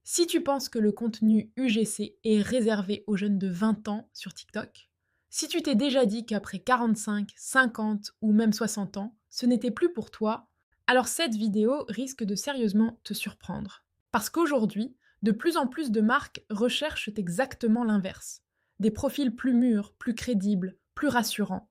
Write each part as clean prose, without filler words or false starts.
Si tu penses que le contenu UGC est réservé aux jeunes de 20 ans sur TikTok, si tu t'es déjà dit qu'après 45, 50 ou même 60 ans, ce n'était plus pour toi, alors cette vidéo risque de sérieusement te surprendre. Parce qu'aujourd'hui, de plus en plus de marques recherchent exactement l'inverse. Des profils plus mûrs, plus crédibles, plus rassurants.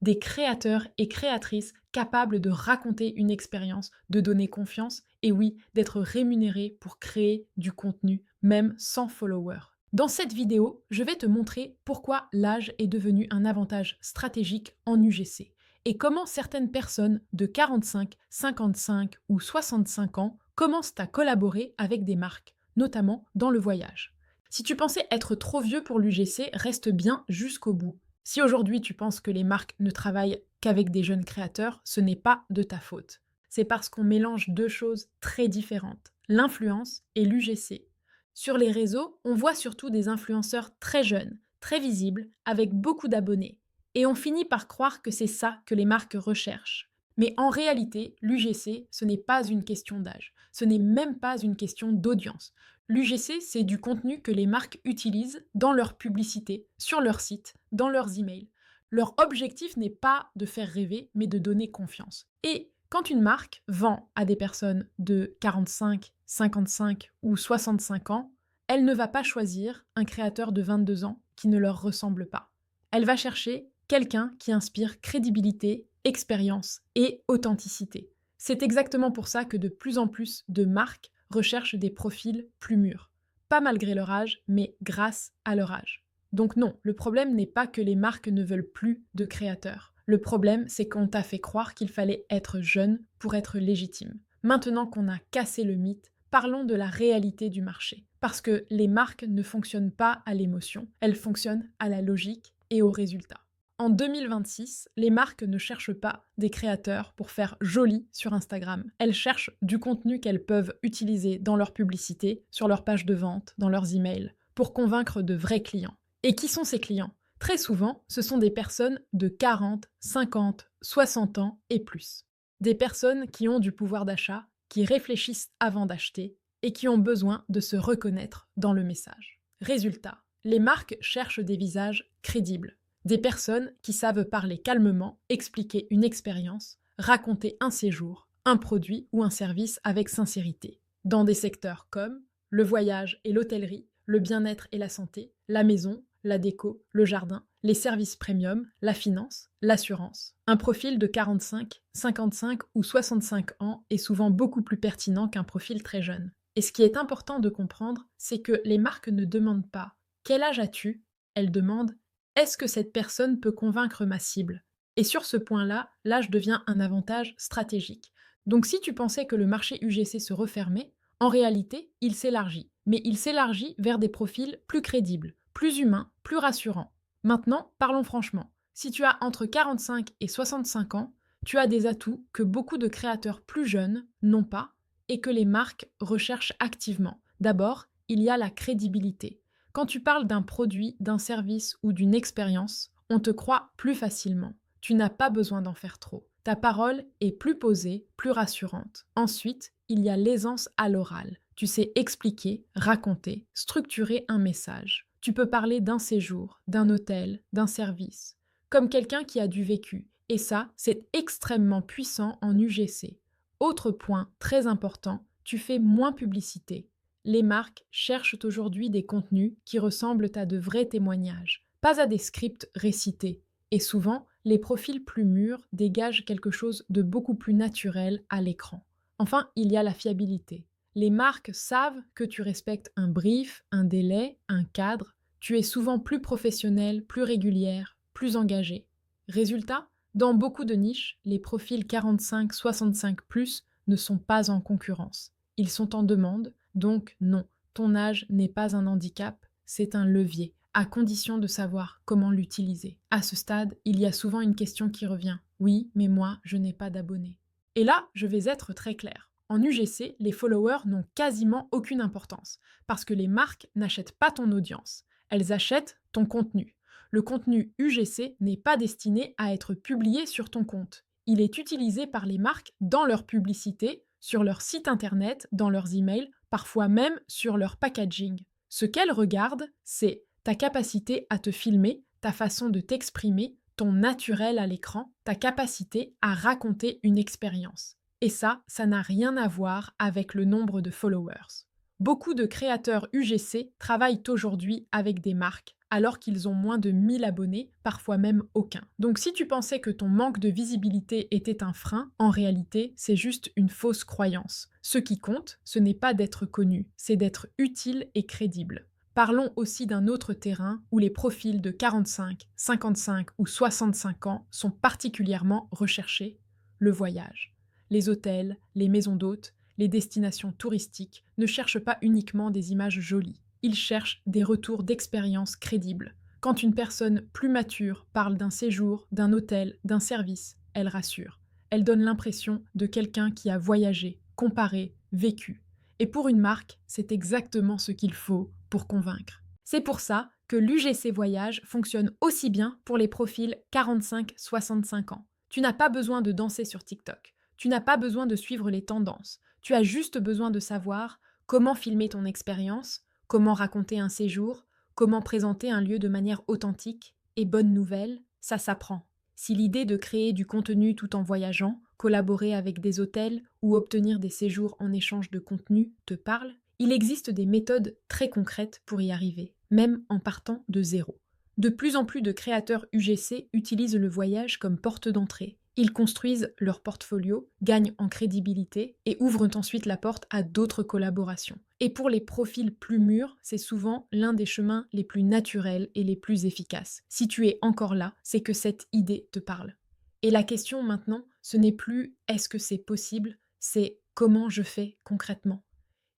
Des créateurs et créatrices capables de raconter une expérience, de donner confiance et oui, d'être rémunérés pour créer du contenu, même sans followers. Dans cette vidéo, je vais te montrer pourquoi l'âge est devenu un avantage stratégique en UGC et comment certaines personnes de 45, 55 ou 65 ans commencent à collaborer avec des marques, notamment dans le voyage. Si tu pensais être trop vieux pour l'UGC, reste bien jusqu'au bout. Si aujourd'hui tu penses que les marques ne travaillent qu'avec des jeunes créateurs, ce n'est pas de ta faute. C'est parce qu'on mélange deux choses très différentes, l'influence et l'UGC. Sur les réseaux, on voit surtout des influenceurs très jeunes, très visibles, avec beaucoup d'abonnés. Et on finit par croire que c'est ça que les marques recherchent. Mais en réalité, l'UGC, ce n'est pas une question d'âge. Ce n'est même pas une question d'audience. L'UGC, c'est du contenu que les marques utilisent dans leur publicité, sur leur site, dans leurs emails. Leur objectif n'est pas de faire rêver, mais de donner confiance. Et quand une marque vend à des personnes de 45, 55 ou 65 ans, elle ne va pas choisir un créateur de 22 ans qui ne leur ressemble pas. Elle va chercher quelqu'un qui inspire crédibilité, expérience et authenticité. C'est exactement pour ça que de plus en plus de marques recherchent des profils plus mûrs. Pas malgré leur âge, mais grâce à leur âge. Donc non, le problème n'est pas que les marques ne veulent plus de créateurs. Le problème, c'est qu'on t'a fait croire qu'il fallait être jeune pour être légitime. Maintenant qu'on a cassé le mythe, parlons de la réalité du marché. Parce que les marques ne fonctionnent pas à l'émotion, elles fonctionnent à la logique et au résultat. En 2026, les marques ne cherchent pas des créateurs pour faire joli sur Instagram. Elles cherchent du contenu qu'elles peuvent utiliser dans leur publicité, sur leur page de vente, dans leurs emails, pour convaincre de vrais clients. Et qui sont ces clients ? Très souvent, ce sont des personnes de 40, 50, 60 ans et plus. Des personnes qui ont du pouvoir d'achat, qui réfléchissent avant d'acheter et qui ont besoin de se reconnaître dans le message. Résultat, les marques cherchent des visages crédibles. Des personnes qui savent parler calmement, expliquer une expérience, raconter un séjour, un produit ou un service avec sincérité. Dans des secteurs comme le voyage et l'hôtellerie, le bien-être et la santé, la maison, la déco, le jardin, les services premium, la finance, l'assurance. Un profil de 45, 55 ou 65 ans est souvent beaucoup plus pertinent qu'un profil très jeune. Et ce qui est important de comprendre, c'est que les marques ne demandent pas « quel âge as-tu ?», elles demandent « est-ce que cette personne peut convaincre ma cible ?» Et sur ce point-là, l'âge devient un avantage stratégique. Donc si tu pensais que le marché UGC se refermait, en réalité, il s'élargit. Mais il s'élargit vers des profils plus crédibles, plus humains, plus rassurants. Maintenant, parlons franchement. Si tu as entre 45 et 65 ans, tu as des atouts que beaucoup de créateurs plus jeunes n'ont pas et que les marques recherchent activement. D'abord, il y a la crédibilité. Quand tu parles d'un produit, d'un service ou d'une expérience, on te croit plus facilement. Tu n'as pas besoin d'en faire trop. Ta parole est plus posée, plus rassurante. Ensuite, il y a l'aisance à l'oral. Tu sais expliquer, raconter, structurer un message. Tu peux parler d'un séjour, d'un hôtel, d'un service, comme quelqu'un qui a du vécu. Et ça, c'est extrêmement puissant en UGC. Autre point très important, tu fais moins publicité. Les marques cherchent aujourd'hui des contenus qui ressemblent à de vrais témoignages, pas à des scripts récités. Et souvent, les profils plus mûrs dégagent quelque chose de beaucoup plus naturel à l'écran. Enfin, il y a la fiabilité. Les marques savent que tu respectes un brief, un délai, un cadre. Tu es souvent plus professionnelle, plus régulière, plus engagée. Résultat, dans beaucoup de niches, les profils 45-65+ ne sont pas en concurrence. Ils sont en demande, donc non, ton âge n'est pas un handicap, c'est un levier, à condition de savoir comment l'utiliser. À ce stade, il y a souvent une question qui revient. Oui, mais moi, je n'ai pas d'abonnés. Et là, je vais être très claire. En UGC, les followers n'ont quasiment aucune importance, parce que les marques n'achètent pas ton audience, elles achètent ton contenu. Le contenu UGC n'est pas destiné à être publié sur ton compte. Il est utilisé par les marques dans leur publicité, sur leur site internet, dans leurs emails, parfois même sur leur packaging. Ce qu'elles regardent, c'est ta capacité à te filmer, ta façon de t'exprimer, ton naturel à l'écran, ta capacité à raconter une expérience. Et ça n'a rien à voir avec le nombre de followers. Beaucoup de créateurs UGC travaillent aujourd'hui avec des marques alors qu'ils ont moins de 1000 abonnés, parfois même aucun. Donc si tu pensais que ton manque de visibilité était un frein, en réalité, c'est juste une fausse croyance. Ce qui compte, ce n'est pas d'être connu, c'est d'être utile et crédible. Parlons aussi d'un autre terrain où les profils de 45, 55 ou 65 ans sont particulièrement recherchés, le voyage. Les hôtels, les maisons d'hôtes, les destinations touristiques ne cherchent pas uniquement des images jolies. Ils cherchent des retours d'expérience crédibles. Quand une personne plus mature parle d'un séjour, d'un hôtel, d'un service, elle rassure. Elle donne l'impression de quelqu'un qui a voyagé, comparé, vécu. Et pour une marque, c'est exactement ce qu'il faut pour convaincre. C'est pour ça que l'UGC Voyage fonctionne aussi bien pour les profils 45-65 ans. Tu n'as pas besoin de danser sur TikTok. Tu n'as pas besoin de suivre les tendances. Tu as juste besoin de savoir comment filmer ton expérience, comment raconter un séjour, comment présenter un lieu de manière authentique. Et bonne nouvelle, ça s'apprend. Si l'idée de créer du contenu tout en voyageant, collaborer avec des hôtels ou obtenir des séjours en échange de contenu te parle, il existe des méthodes très concrètes pour y arriver, même en partant de zéro. De plus en plus de créateurs UGC utilisent le voyage comme porte d'entrée. Ils construisent leur portfolio, gagnent en crédibilité et ouvrent ensuite la porte à d'autres collaborations. Et pour les profils plus mûrs, c'est souvent l'un des chemins les plus naturels et les plus efficaces. Si tu es encore là, c'est que cette idée te parle. Et la question maintenant, ce n'est plus est-ce que c'est possible, c'est comment je fais concrètement.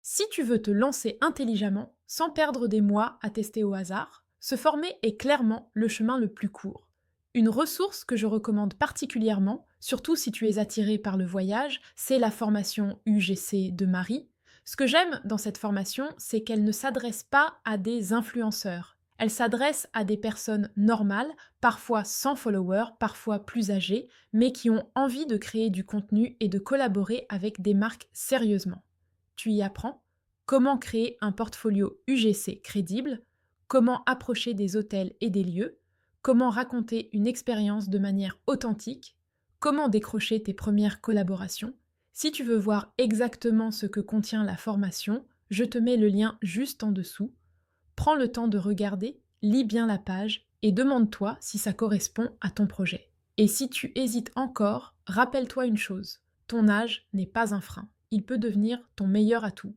Si tu veux te lancer intelligemment, sans perdre des mois à tester au hasard, se former est clairement le chemin le plus court. Une ressource que je recommande particulièrement, surtout si tu es attiré par le voyage, c'est la formation UGC de Marie. Ce que j'aime dans cette formation, c'est qu'elle ne s'adresse pas à des influenceurs. Elle s'adresse à des personnes normales, parfois sans followers, parfois plus âgées, mais qui ont envie de créer du contenu et de collaborer avec des marques sérieusement. Tu y apprends comment créer un portfolio UGC crédible, comment approcher des hôtels et des lieux, comment raconter une expérience de manière authentique, comment décrocher tes premières collaborations. Si tu veux voir exactement ce que contient la formation, je te mets le lien juste en dessous. Prends le temps de regarder, lis bien la page et demande-toi si ça correspond à ton projet. Et si tu hésites encore, rappelle-toi une chose, ton âge n'est pas un frein. Il peut devenir ton meilleur atout.